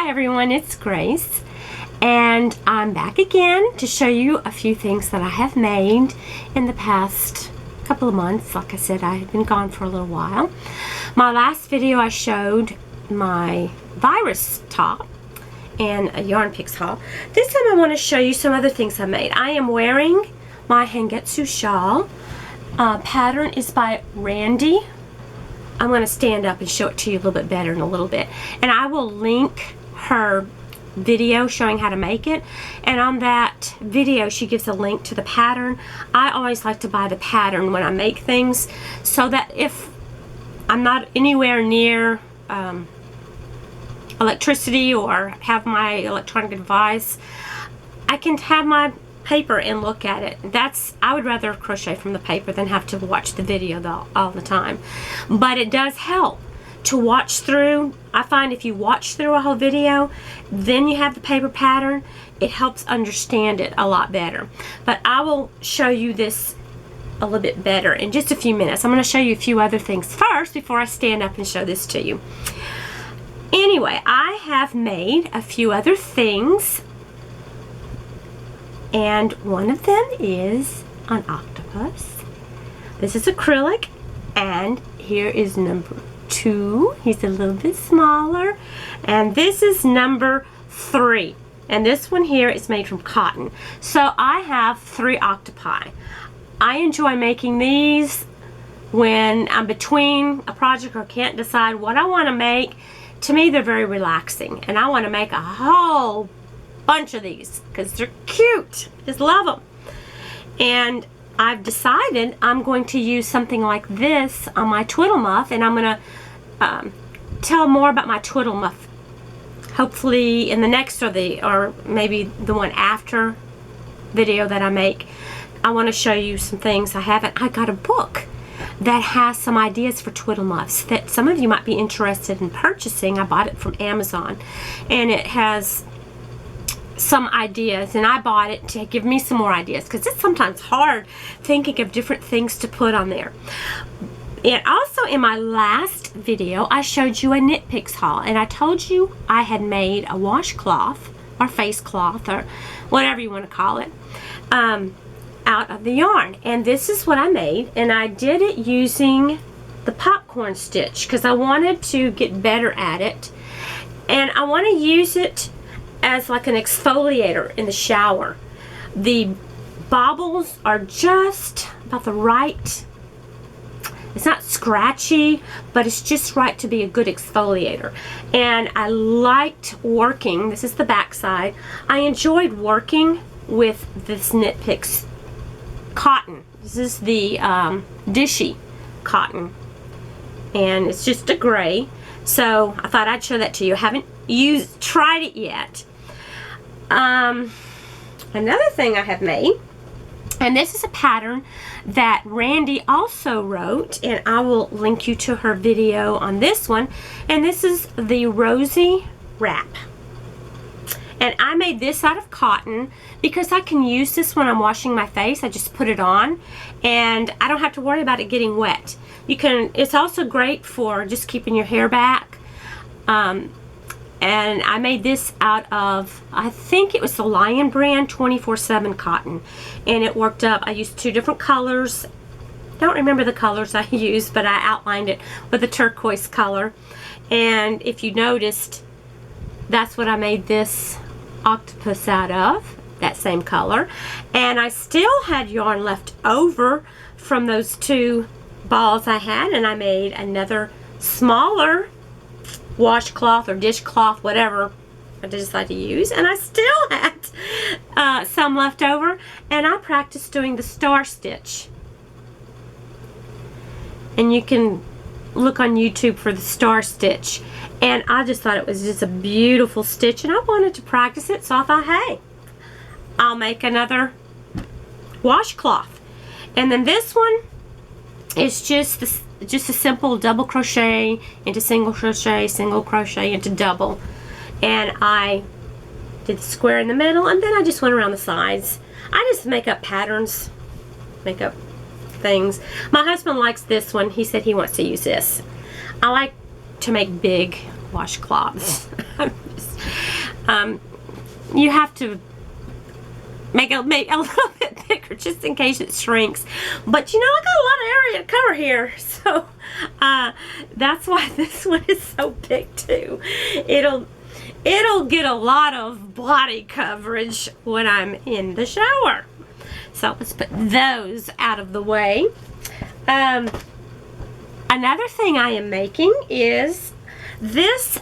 Hi everyone, it's Grace, and I'm back again to show you a few things that I have made in the past couple of months. Like I said, I have been gone for a little while. My last video I showed my virus top and a yarn picks haul. This time I want to show you some other things I made. I am wearing my Hangetsu Shawl. Pattern is by Randy. I'm going to stand up and show it to you a little bit better in a little bit. And I will link her video showing how to make it. And on that video, she gives a link to the pattern. I always like to buy the pattern when I make things so that if I'm not anywhere near electricity or have my electronic device, I can have my paper and look at it. I would rather crochet from the paper than have to watch the video all the time. But it does help to watch through. I find if you watch through a whole video, then you have the paper pattern, it helps understand it a lot better. But I will show you this a little bit better in just a few minutes. I'm going to show you a few other things first before I stand up and show this to you. Anyway, I have made a few other things, and one of them is an octopus. This is acrylic, and here is number 2. He's a little bit smaller, and this is number 3, and this one here is made from cotton. So I have 3 octopi. I enjoy making these when I'm between a project or can't decide what I want to make. To me, they're very relaxing, and I want to make a whole bunch of these because they're cute. Just love them. And I've decided I'm going to use something like this on my twiddle muff, and I'm going to tell more about my twiddle muff hopefully in the next or maybe the one after video that I make. I want to show you some things I haven't. I got a book that has some ideas for twiddle muffs that some of you might be interested in purchasing. I bought it from Amazon, and it has some ideas, and I bought it to give me some more ideas because it's sometimes hard thinking of different things to put on there. And also in my last video I showed you a knit picks haul, and I told you I had made a washcloth or face cloth or whatever you want to call it out of the yarn, and this is what I made. And I did it using the popcorn stitch because I wanted to get better at it, and I want to use it as like an exfoliator in the shower. The bobbles are just about the right, it's not scratchy, but it's just right to be a good exfoliator. And I liked working, this is the back side, I enjoyed working with this Knit Picks cotton. This is the Dishy cotton, and it's just a gray. So I thought I'd show that to you. I haven't tried it yet. Another thing I have made, and this is a pattern that Randy also wrote, and I will link you to her video on this one, and this is the Rosie Wrap. And I made this out of cotton because I can use this when I'm washing my face. I just put it on and I don't have to worry about it getting wet. It's also great for just keeping your hair back. And I made this out of, I think it was the Lion brand 24/7 cotton. And it worked up. I used 2 different colors. Don't remember the colors I used, but I outlined it with a turquoise color. And if you noticed, that's what I made this octopus out of, that same color. And I still had yarn left over from those 2 balls I had, and I made another smaller washcloth or dishcloth, whatever I decide to use, and I still had some left over, and I practiced doing the star stitch. And you can look on YouTube for the star stitch, and I just thought it was just a beautiful stitch, and I wanted to practice it, so I thought, hey, I'll make another washcloth. And then this one is just a simple double crochet into single crochet into double, and I did the square in the middle, and then I just went around the sides. I just make up patterns, make up things. My husband likes this one. He said he wants to use this. I like to make big washcloths. You have to make a little bit bigger just in case it shrinks. But you know, I got a lot of area to cover here, so that's why this one is so big too. It'll get a lot of body coverage when I'm in the shower. So let's put those out of the way. Another thing I am making is this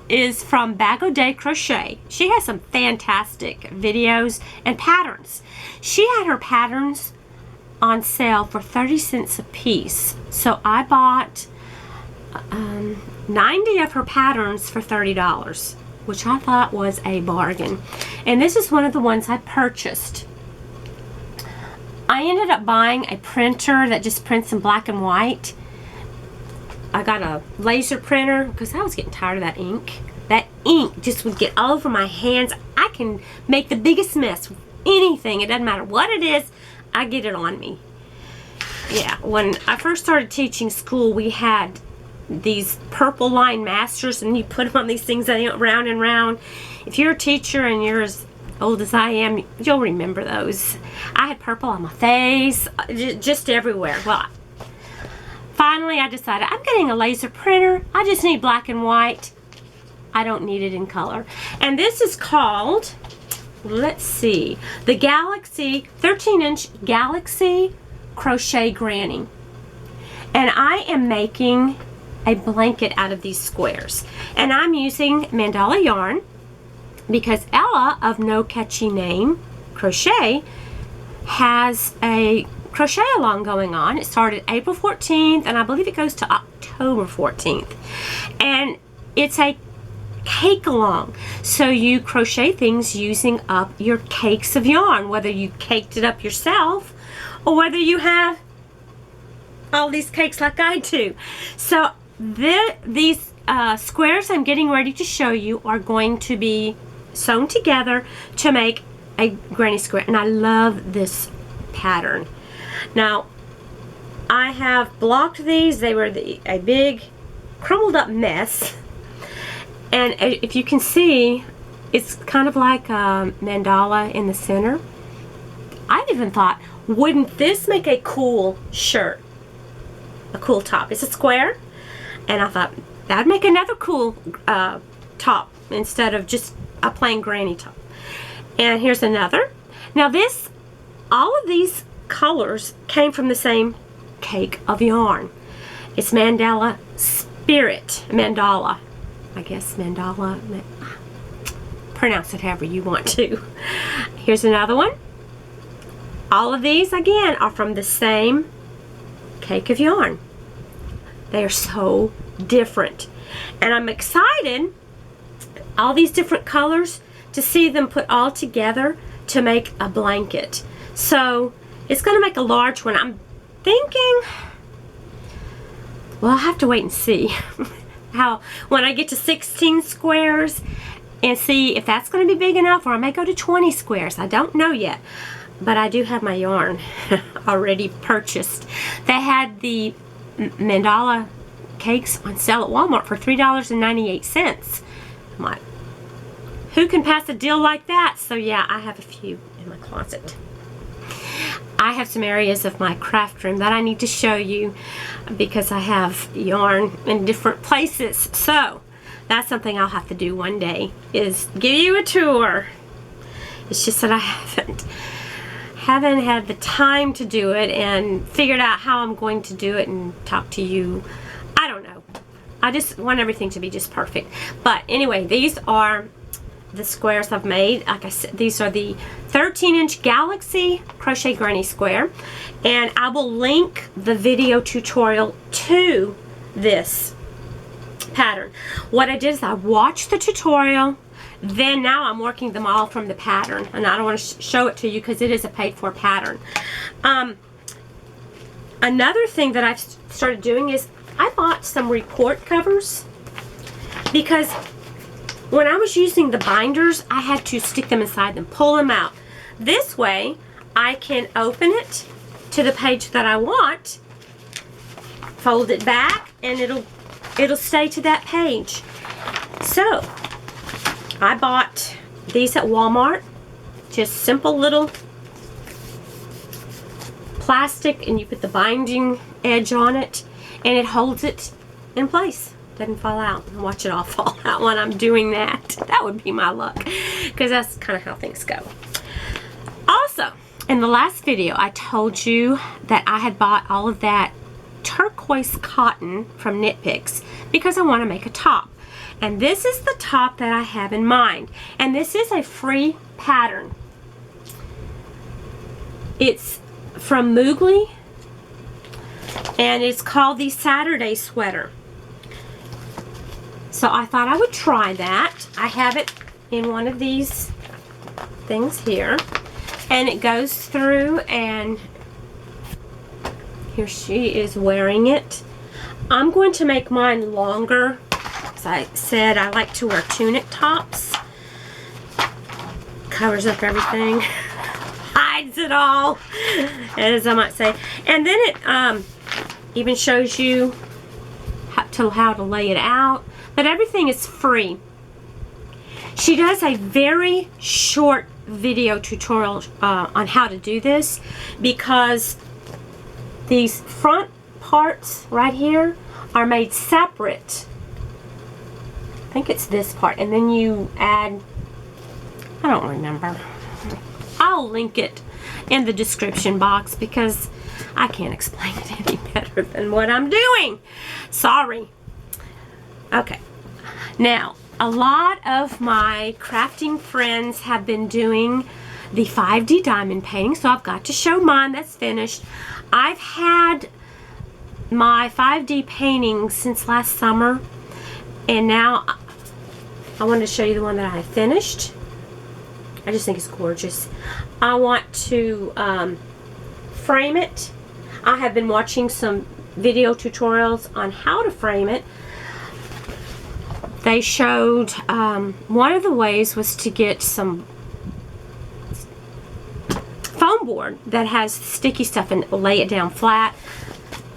is from Bag O' Day Crochet. She has some fantastic videos and patterns. She had her patterns on sale for 30 cents a piece. So I bought 90 of her patterns for $30, which I thought was a bargain. And this is one of the ones I purchased. I ended up buying a printer that just prints in black and white. I got a laser printer because I was getting tired of that ink. That ink just would get all over my hands. I can make the biggest mess with anything. It doesn't matter what it is, I get it on me. Yeah, when I first started teaching school, we had these purple line masters, and you put them on these things that went round and round. If you're a teacher and you're as old as I am, you'll remember those. I had purple on my face, just everywhere. Well, finally I decided I'm getting a laser printer. I just need black and white. I don't need it in color. And this is called, let's see, the Galaxy 13-inch Galaxy Crochet Granny. And I am making a blanket out of these squares. And I'm using mandala yarn because Ella of No Catchy Name Crochet has a crochet along going on. It started April 14th and I believe it goes to October 14th. And it's a cake along. So you crochet things using up your cakes of yarn, whether you caked it up yourself or whether you have all these cakes like I do. So these squares I'm getting ready to show you are going to be sewn together to make a granny square, and I love this pattern. Now I have blocked these. They were a big crumbled up mess, and if you can see, it's kind of like a mandala in the center. I even thought, wouldn't this make a cool shirt, a cool top? It's a square, and I thought that'd make another cool top instead of just a plain granny top. And here's another. Now all of these colors came from the same cake of yarn. It's Mandala Spirit. Mandala. I guess Mandala. Pronounce it however you want to. Here's another one. All of these, again, are from the same cake of yarn. They are so different. And I'm excited, all these different colors, to see them put all together to make a blanket. So it's going to make a large one. I'm thinking, well, I'll have to wait and see how, when I get to 16 squares, and see if that's going to be big enough, or I may go to 20 squares. I don't know yet, but I do have my yarn already purchased. They had the mandala cakes on sale at Walmart for $3.98. I'm like, who can pass a deal like that? So yeah, I have a few in my closet. I have some areas of my craft room that I need to show you because I have yarn in different places. So that's something I'll have to do one day, is give you a tour. It's just that I haven't had the time to do it and figured out how I'm going to do it and talk to you. I don't know. I just want everything to be just perfect. But anyway, these are the squares I've made. Like I said, these are the 13-inch Galaxy Crochet Granny Square, and I will link the video tutorial to this pattern. What I did is I watched the tutorial, then now I'm working them all from the pattern, and I don't want to show it to you because it is a paid-for pattern. Another thing that I've started doing is I bought some report covers, because when I was using the binders, I had to stick them inside them, pull them out. This way, I can open it to the page that I want, fold it back, and it'll stay to that page. So, I bought these at Walmart. Just simple little plastic, and you put the binding edge on it, and it holds it in place. Doesn't fall out. Watch it all fall out when I'm doing that. That would be my luck, because that's kind of how things go. Also, in the last video, I told you that I had bought all of that turquoise cotton from Knit Picks because I want to make a top. And this is the top that I have in mind. And this is a free pattern. It's from Moogly, and it's called the Saturday Sweater. So I thought I would try that. I have it in one of these things here, and it goes through, and here she is wearing it. I'm going to make mine longer. As I said, I like to wear tunic tops. Covers up everything. Hides it all, as I might say. And then it even shows you how to lay it out. But everything is free. She does a very short video tutorial on how to do this, because these front parts right here are made separate. I think it's this part, and then you add, I don't remember. I'll link it in the description box because I can't explain it any better than what I'm doing. Sorry. Okay. Now, a lot of my crafting friends have been doing the 5D diamond painting, so I've got to show mine that's finished. I've had my 5D painting since last summer, and now I wanted to show you the one that I finished. I just think it's gorgeous. I want to frame it. I have been watching some video tutorials on how to frame it. They showed one of the ways was to get some foam board that has sticky stuff and lay it down flat.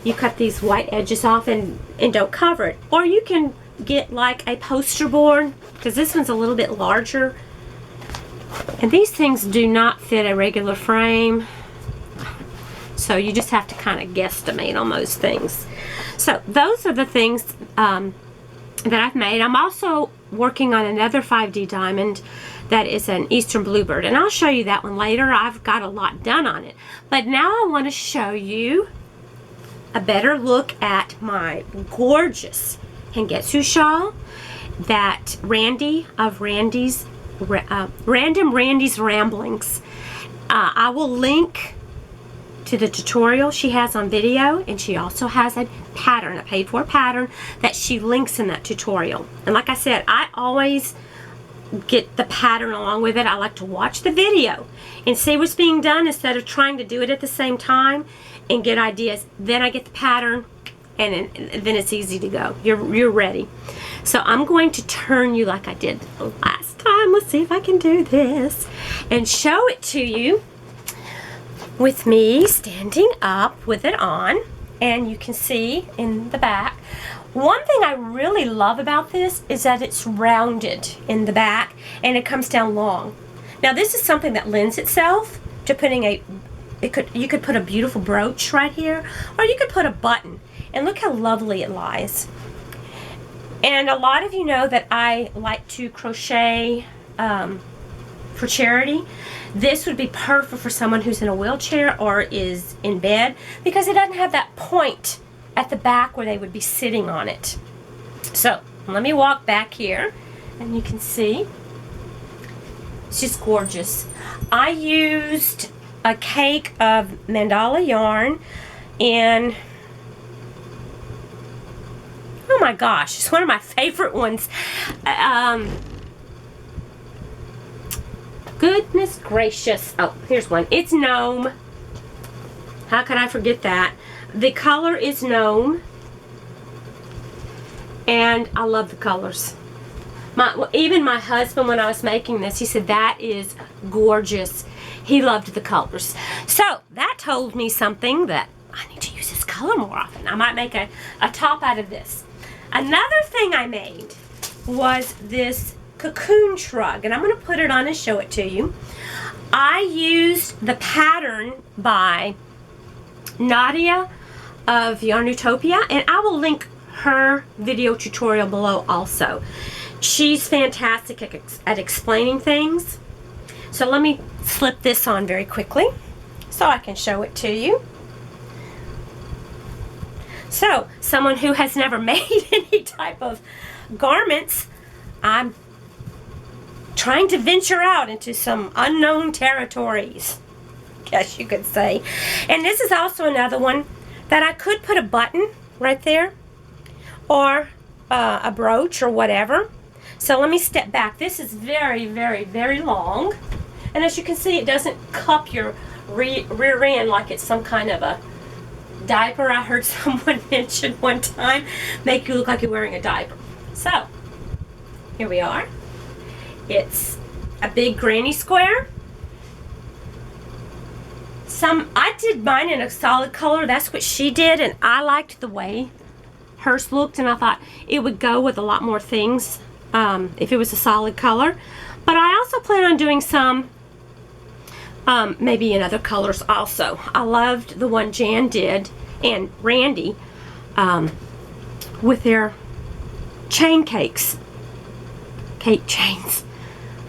You cut these white edges off and don't cover it. Or you can get like a poster board, because this one's a little bit larger. And these things do not fit a regular frame. So you just have to kind of guesstimate on those things. So those are the things that I've made. I'm also working on another 5D diamond that is an Eastern Bluebird, and I'll show you that one later. I've got a lot done on it. But now I want to show you a better look at my gorgeous Hangetsu shawl that Randy of Random Randy's Ramblings. I will link to the tutorial she has on video, and she also has a pattern, a paid for pattern that she links in that tutorial. And like I said, I always get the pattern along with it. I like to watch the video and see what's being done instead of trying to do it at the same time and get ideas. Then I get the pattern, and then it's easy to go. You're ready. So I'm going to turn you like I did the last time. Let's see if I can do this and show it to you with me standing up with it on, and you can see in the back. One thing I really love about this is that it's rounded in the back and it comes down long. Now this is something that lends itself to putting you could put a beautiful brooch right here, or you could put a button, and look how lovely it lies. And a lot of you know that I like to crochet for charity. This would be perfect for someone who's in a wheelchair or is in bed, because it doesn't have that point at the back where they would be sitting on it. So let me walk back here and you can see it's just gorgeous. I used a cake of mandala yarn, and oh my gosh, it's one of my favorite ones. Goodness gracious. Oh, here's one. It's Gnome. How could I forget that? The color is Gnome. And I love the colors. Even my husband, when I was making this, he said, that is gorgeous. He loved the colors. So that told me something, that I need to use this color more often. I might make a top out of this. Another thing I made was this Cocoon Shrug, and I'm going to put it on and show it to you. I used the pattern by Nadia of Yarnutopia, and I will link her video tutorial below also. She's fantastic at explaining things. So let me slip this on very quickly so I can show it to you. So, someone who has never made any type of garments, I'm trying to venture out into some unknown territories, I guess you could say. And this is also another one that I could put a button right there, or a brooch or whatever. So let me step back. This is very, very, very long. And as you can see, it doesn't cup your rear end like it's some kind of a diaper. I heard someone mention one time, make you look like you're wearing a diaper. So, here we are. It's a big granny square. I did mine in a solid color. That's what she did, and I liked the way hers looked, and I thought it would go with a lot more things if it was a solid color. But I also plan on doing some maybe in other colors also. I loved the one Jan did and Randy with their chain cakes. Cake chains.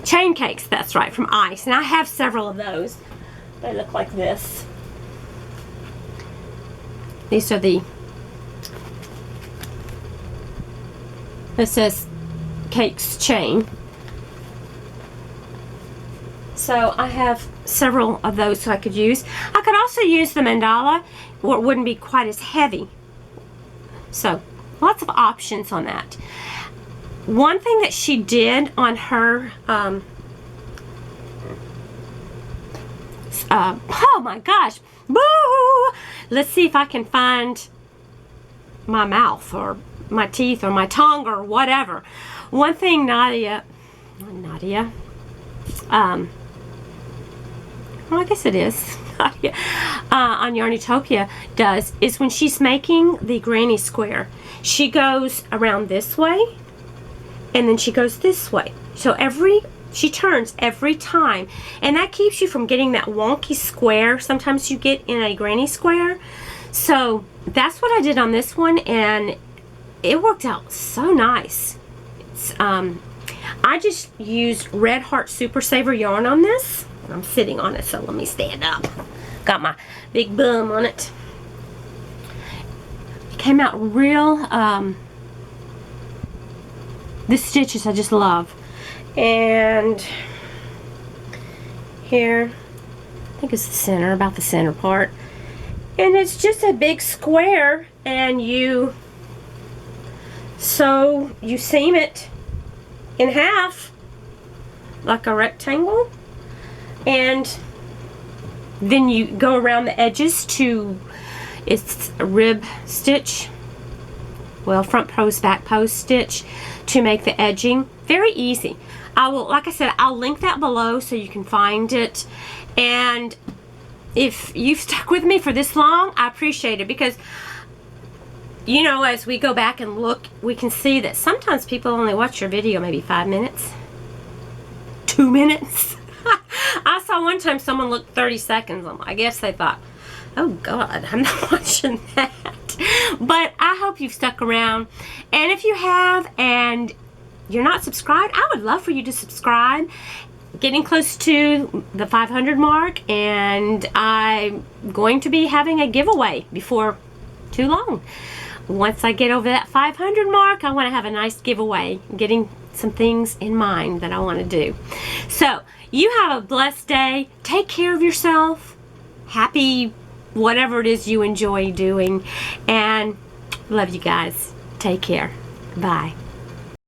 Chain cakes, that's right, from ice. And I have several of those. They look like this. These are the, it says cakes chain. So I have several of those so I could use. I could also use the mandala where it wouldn't be quite as heavy. So lots of options on that. One thing that she did on her, oh my gosh, boo! Let's see if I can find my mouth or my teeth or my tongue or whatever. One thing Nadia, well, I guess it is, on Yarnutopia does, is when she's making the granny square, she goes around this way, and then she goes this way. So she turns every time, and that keeps you from getting that wonky square sometimes you get in a granny square. So that's what I did on this one, and it worked out so nice. It's, I just used Red Heart Super Saver yarn on this. I'm sitting on it, so let me stand up. Got my big bum on it. It came out real, the stitches I just love. And here, I think it's the center, about the center part. And it's just a big square, and you seam it in half like a rectangle, and then you go around the edges to, it's a rib stitch, well, front post, back post stitch to make the edging. Very easy. I will, like I said, I'll link that below so you can find it. And if you've stuck with me for this long, I appreciate it, because you know, as we go back and look, we can see that sometimes people only watch your video maybe 5 minutes, 2 minutes. I saw one time someone looked 30 seconds. I guess they thought, oh God, I'm not watching that. But I hope you've stuck around. And if you have and you're not subscribed, I would love for you to subscribe. Getting close to the 500 mark, and I'm going to be having a giveaway before too long. Once I get over that 500 mark, I want to have a nice giveaway, getting some things in mind that I want to do. So you have a blessed day. Take care of yourself. Happy whatever it is you enjoy doing, and love you guys. Take care. Bye.